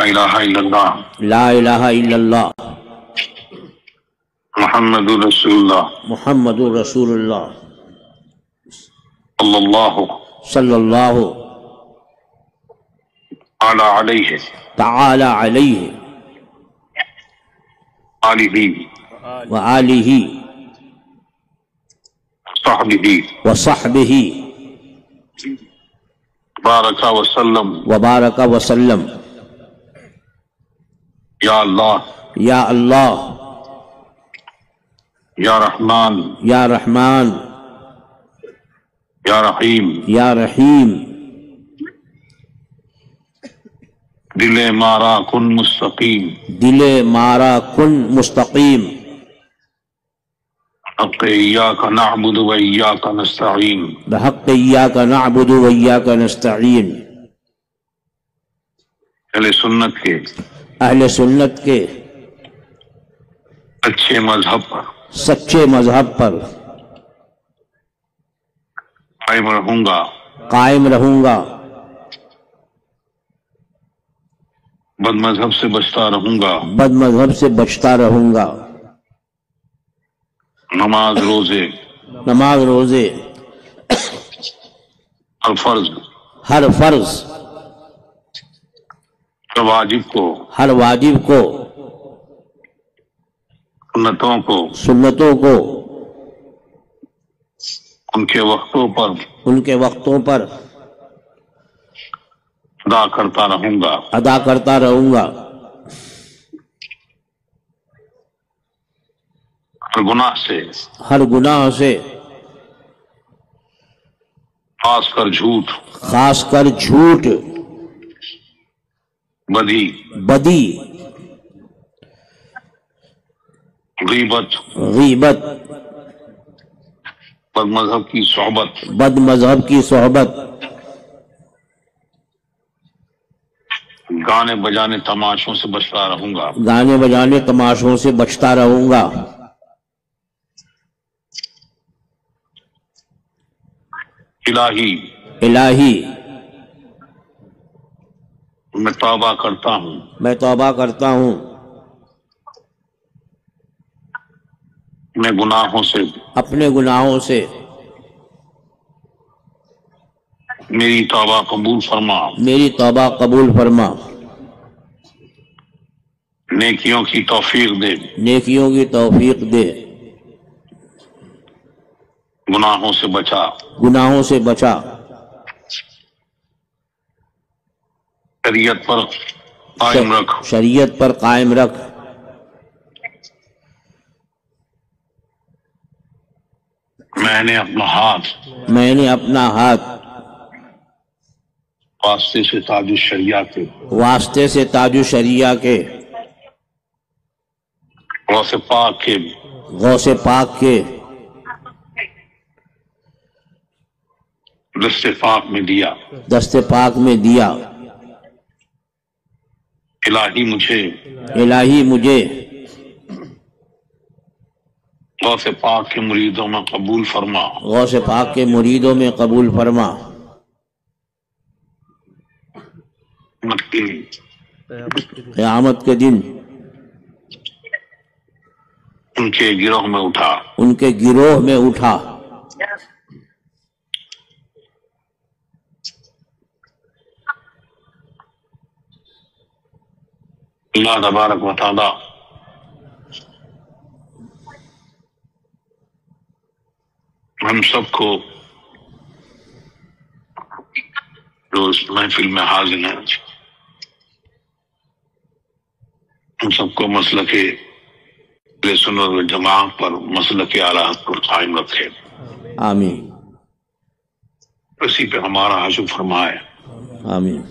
الہ الا اللہ لا الہ الا اللہ محمد رسول اللہ محمد رسول اللہ صلی اللہ صلی اللہ علیہ تعالی علیہ آلہ وآلہ صحبہ وصحبہ بارک وسلم وبارک وسلم یا اللہ یا اللہ یا رحمان یا رحمان یا رحیم یا رحیم دل مارا کن مستقیم دل مارا کن مستقیم حق ایاک نعبد و ایاک نستعین بحق ایاک نعبد و ایاک نستعین اہل سنت کے اہل سنت کے اچھے مذہب پر سچے مذہب پر قائم رہوں گا قائم رہوں گا بد مذہب سے بچتا رہوں گا بد مذہب سے بچتا رہوں گا نماز روزے نماز روزے ہر فرض ہر فرض ہر واجب کو ہر واجب کو سنتوں کو سنتوں کو ان کے وقتوں پر ان کے وقتوں پر ادا کرتا رہوں گا ادا کرتا رہوں گا ہر گناہ سے ہر گناہ سے خاص کر جھوٹ خاص کر جھوٹ بدی بدی غیبت غیبت بد مذہب کی صحبت بد مذہب کی صحبت گانے بجانے تماشوں سے بچتا رہوں گا گانے بجانے تماشوں سے بچتا رہوں گا الہی الہی میں توبہ کرتا ہوں میں توبہ کرتا ہوں اپنے گناہوں سے اپنے گناہوں سے میری توبہ قبول فرما میری توبہ قبول فرما نیکیوں کی توفیق دے نیکیوں کی توفیق دے گناہوں سے بچا گناہوں سے بچا شریعت پر قائم رکھ شریعت پر قائم رکھ میں نے اپنا ہاتھ میں نے اپنا ہاتھ واسطے سے تاج الشریعہ کے واسطے سے تاج الشریعہ کے غوث پاک کے غوث پاک کے دست پاک میں دیا دست پاک میں دیا الہی مجھے غوث پاک کے مریدوں میں قبول فرما غوث پاک کے مریدوں میں قبول فرما قیامت کے دن ان کے گروہ میں اٹھا ان کے گروہ میں اٹھا اللہ تبارک و تعالی ہم سب کو جو اس محفل میں حاضر ہیں ہم سب کو مسلک اہل سنت والجماعت پر مسلک اعلی حق پر قائم رکھے آمین اسی پہ ہمارا حشر فرمائے آمین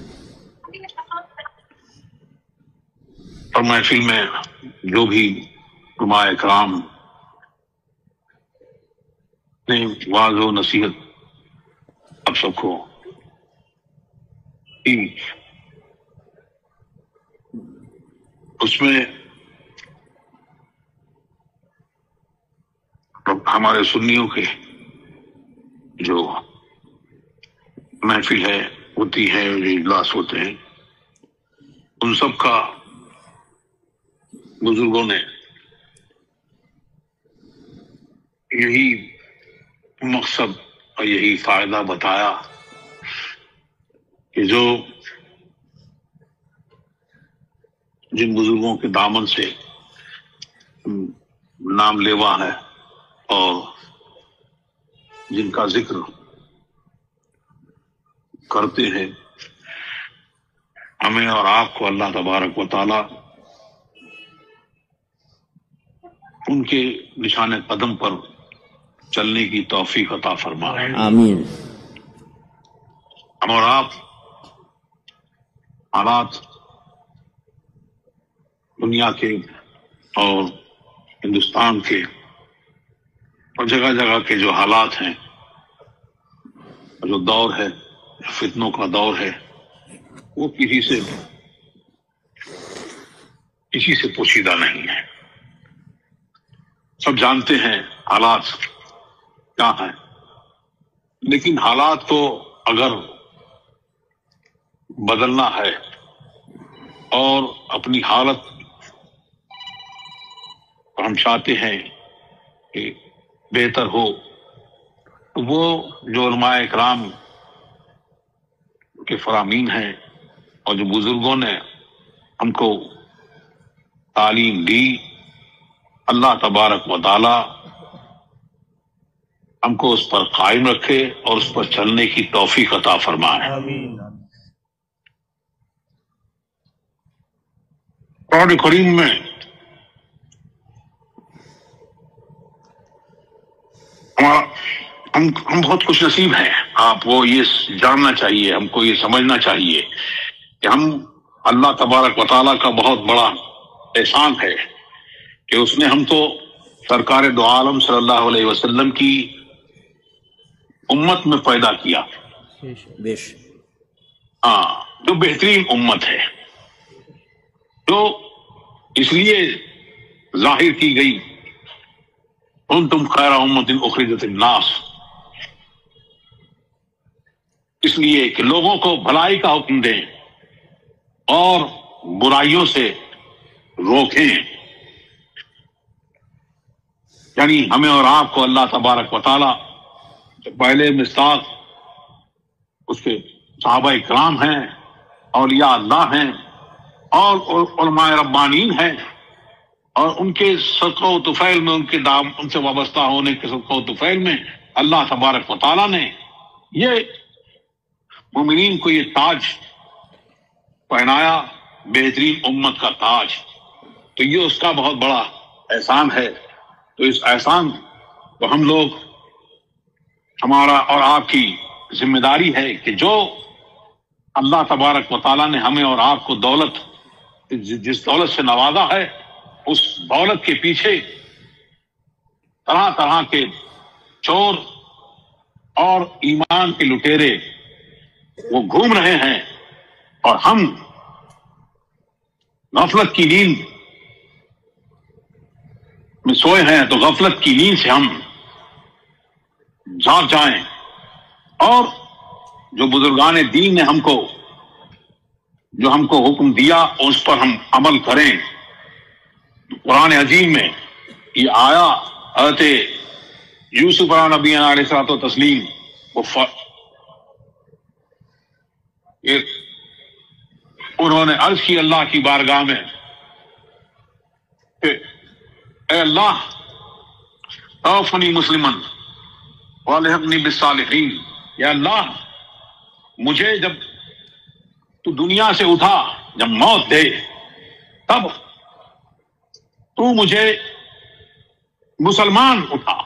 اور محفل میں جو بھی علماء کرام نے واضح و نصیحت آپ سب کو اس میں ہمارے سنیوں کے جو محفل ہے ہوتی ہے جو اجلاس ہوتے ہیں ان سب کا بزرگوں نے یہی مقصد اور یہی فائدہ بتایا کہ جو جن بزرگوں کے دامن سے نام لیوا ہے اور جن کا ذکر کرتے ہیں، ہمیں اور آپ کو اللہ تبارک و تعالی ان کے نشان قدم پر چلنے کی توفیق عطا فرمائے۔ آمین۔ ہم اور آپ حالات دنیا کے اور ہندوستان کے اور جگہ جگہ کے جو حالات ہیں، جو دور ہے، فتنوں کا دور ہے، وہ کسی سے پوشیدہ نہیں ہے۔ سب جانتے ہیں حالات کیا ہیں، لیکن حالات کو اگر بدلنا ہے اور اپنی حالت ہم چاہتے ہیں کہ بہتر ہو، تو وہ جو علماء اکرام کے فرامین ہیں اور جو بزرگوں نے ہم کو تعلیم دی، اللہ تبارک و تعالی ہم کو اس پر قائم رکھے اور اس پر چلنے کی توفیق عطا فرمائے۔ قرآن کریم میں ہم بہت خوش نصیب ہیں، آپ کو یہ جاننا چاہیے، ہم کو یہ سمجھنا چاہیے کہ ہم اللہ تبارک و تعالیٰ کا بہت بڑا احسان ہے کہ اس نے ہم کو سرکار دو عالم صلی اللہ علیہ وسلم کی امت میں پیدا کیا، جو بہترین امت ہے، جو اس لیے ظاہر کی گئی کنتم خیر امت اخرجت للناس، اس لیے کہ لوگوں کو بھلائی کا حکم دیں اور برائیوں سے روکیں، یعنی ہمیں اور آپ کو اللہ تبارک و تعالی پہلے مصداق اس کے صحابہ کرام ہیں، اولیاء اللہ ہیں اور علماء ربانین ہیں، اور ان کے صدقہ و طفیل میں ان سے وابستہ ہونے کے صدقہ و طفیل میں اللہ تبارک و تعالیٰ نے یہ مومنین کو یہ تاج پہنایا، بہترین امت کا تاج، تو یہ اس کا بہت بڑا احسان ہے۔ تو اس احسان کو ہم لوگ، ہمارا اور آپ کی ذمہ داری ہے کہ جو اللہ تبارک و تعالیٰ نے ہمیں اور آپ کو دولت، جس دولت سے نوازا ہے، اس دولت کے پیچھے طرح طرح کے چور اور ایمان کے لٹیرے وہ گھوم رہے ہیں، اور ہم غفلت کی نیند میں سوئے ہیں، تو غفلت کی نیند سے ہم جاگ جائیں اور جو بزرگان دین نے ہم کو حکم دیا اس پر ہم عمل کریں۔ قرآن عظیم میں یہ آیا، حضرت یوسف علیہ نبی علیہ الصلوۃ والتسلیم انہوں نے عرض کی اللہ کی بارگاہ میں کہ اے اللہ توفنی مسلمن والحقنی بالصالحین، یا اللہ مجھے جب تو دنیا سے اٹھا، جب موت دے، تب تو مجھے مسلمان اٹھا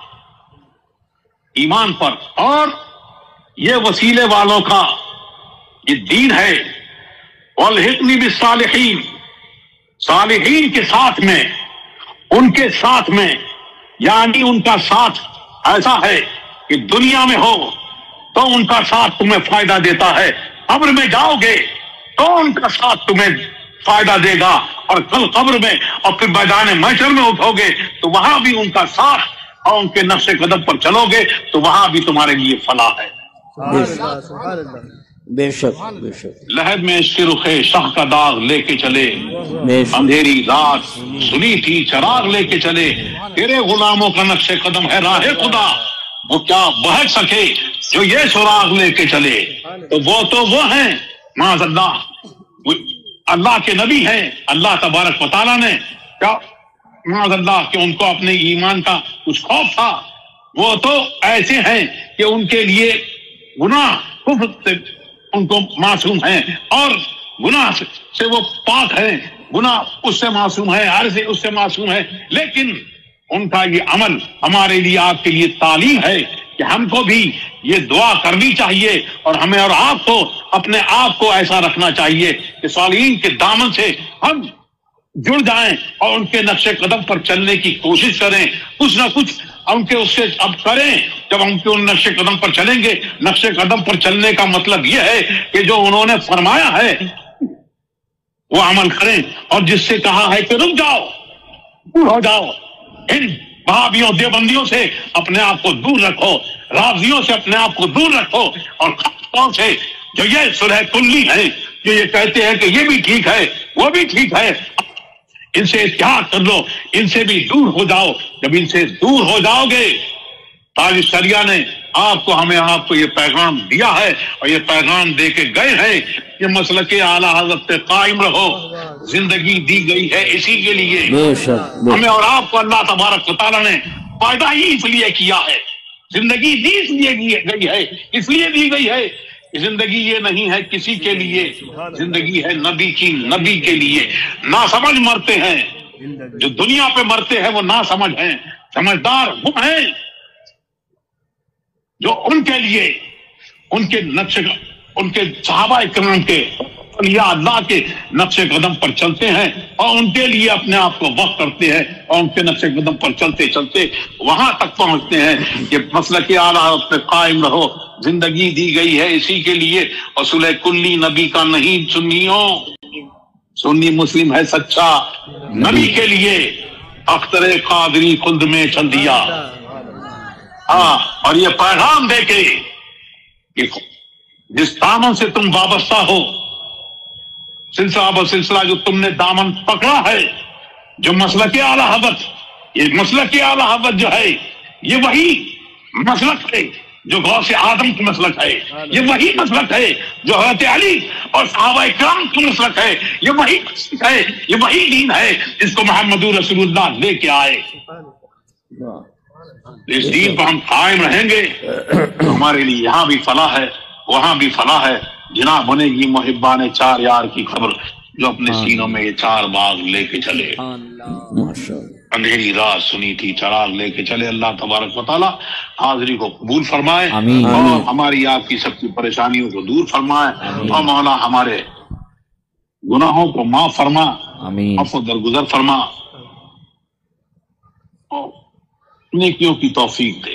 ایمان پر، اور یہ وسیلے والوں کا یہ دین ہے، والحقنی بالصالحین، صالحین کے ساتھ میں، ان کے ساتھ میں، یعنی ان کا ساتھ ایسا ہے کہ دنیا میں ہو تو ان کا ساتھ تمہیں فائدہ دیتا ہے، قبر میں جاؤ گے تو ان کا ساتھ تمہیں فائدہ دے گا، اور کل قبر میں اور پھر میدان محشر میں اٹھو گے تو وہاں بھی ان کا ساتھ، اور ان کے نقش قدم پر چلو گے تو وہاں بھی تمہارے لیے فلاح ہے۔ بے شک بے شک، لہد میں عشق رخے شاہ کا داغ لے کے چلے، بے شک، اندھیری رات سنی تھی چراغ لے کے چلے، تیرے غلاموں کا نقش قدم ہے راہ خدا، وہ کیا بہک سکے جو یہ سراغ لے کے چلے۔ تو وہ ہیں معاذ اللہ، وہ اللہ کے نبی ہیں، اللہ تبارک و تعالیٰ نے کیا معاذ اللہ کہ ان کو اپنے ایمان کا کچھ خوف تھا، وہ تو ایسے ہیں کہ ان کے لیے گناہ کفر سے ان کو معصوم ہیں، اور گناہ سے وہ پاک ہیں، گناہ اس سے معصوم ہے، ہر سے اس سے معصوم ہے، لیکن ان کا یہ عمل ہمارے لیے آپ کے لیے تعلیم ہے کہ ہم کو بھی یہ دعا کرنی چاہیے، اور ہمیں اور آپ کو اپنے آپ کو ایسا رکھنا چاہیے کہ صالحین کے دامن سے ہم جڑ جائیں اور ان کے نقش قدم پر چلنے کی کوشش کریں، کچھ نہ کچھ ان کے اس سے اب کریں۔ جب ہم ان نقش قدم پر چلیں گے، نقش قدم پر چلنے کا مطلب یہ ہے کہ جو انہوں نے فرمایا ہے وہ عمل کریں، اور جس سے کہا ہے کہ رک جاؤ، دور ہو جاؤ، ان وہابیوں دیوبندیوں سے اپنے آپ کو دور رکھو، رافضیوں سے اپنے آپ کو دور رکھو، اور خاص طور سے جو یہ صلح کلی ہیں، جو یہ کہتے ہیں کہ یہ بھی ٹھیک ہے وہ بھی ٹھیک ہے، ان سے اتحاد کر لو، ان سے بھی دور ہو جاؤ۔ جب ان سے دور ہو جاؤ گے، تاج شریعہ نے آپ کو یہ پیغام دیا ہے، اور یہ پیغام دے کے گئے ہیں کہ مسلک اعلیٰ حضرت پہ قائم رہو، زندگی دی گئی ہے اسی کے لیے۔ بے شک، ہمیں اور آپ کو اللہ تبارک و تعالیٰ نے پیدا ہی اس لیے کیا ہے، زندگی دی اس لیے گئی ہے، اس لیے دی گئی ہے کہ زندگی یہ نہیں ہے کسی کے لیے، زندگی ہے نبی کی، نبی کے لیے۔ ناسمجھ مرتے ہیں، جو دنیا پہ مرتے ہیں وہ ناسمجھ ہیں، سمجھدار وہ ہیں جو ان کے لیے ان کے نقش، ان کے صحابہ کرام کے، اولیاء اللہ کے نقش قدم پر چلتے ہیں، اور ان کے لیے اپنے آپ کو وقف کرتے ہیں، اور ان کے نقش قدم پر چلتے چلتے وہاں تک پہنچتے ہیں کہ مسلک اعلیٰ پہ قائم رہو، زندگی دی گئی ہے اسی کے لیے۔ اور صلح کلی نبی کا نہیں سنیوں، سنی مسلم ہے سچا نبی کے لیے، اختر قادری خلد میں چل دیا۔ ہاں، اور یہ پیغام دے کے کہ جس دامن سے تم وابستہ ہو، سلسلہ جو تم نے دامن پکڑا ہے، جو مسلک اعلیٰ حضرت، یہ مسلک اعلیٰ حضرت جو ہے یہ وہی مسلک ہے جو غوث آدم کی مسلک ہے، یہ وہی مسلک ہے جو حضرت علی اور صحابہ کرام کی مسلک ہے، یہ وہی مسلک ہے، یہ وہی دین ہے جس کو محمد رسول اللہ لے کے آئے۔ اس دین پر ہم قائم رہیں گے تو ہمارے لیے یہاں بھی فلاح ہے، وہاں بھی فلاح ہے۔ جناب بنے گی محبان چار یار کی خبر، جو اپنے سینوں میں یہ چار باغ لے کے چلے، اندھیری رات سنی تھی چراغ لے کے چلے۔ اللہ تبارک و تعالیٰ حاضری کو قبول فرمائے، اور ہماری آپ کی سب کی پریشانیوں کو دور فرمائے، اور مولا ہمارے گناہوں کو معاف فرما، عفو درگزر فرما، اور نیکیوں کی توفیق دے،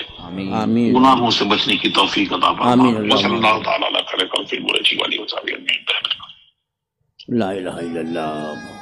گناہوں سے بچنے کی توفیق عطا فرما۔ صلی اللہ تعالیٰ علیہ وسلم۔ لا الہ الا اللہ۔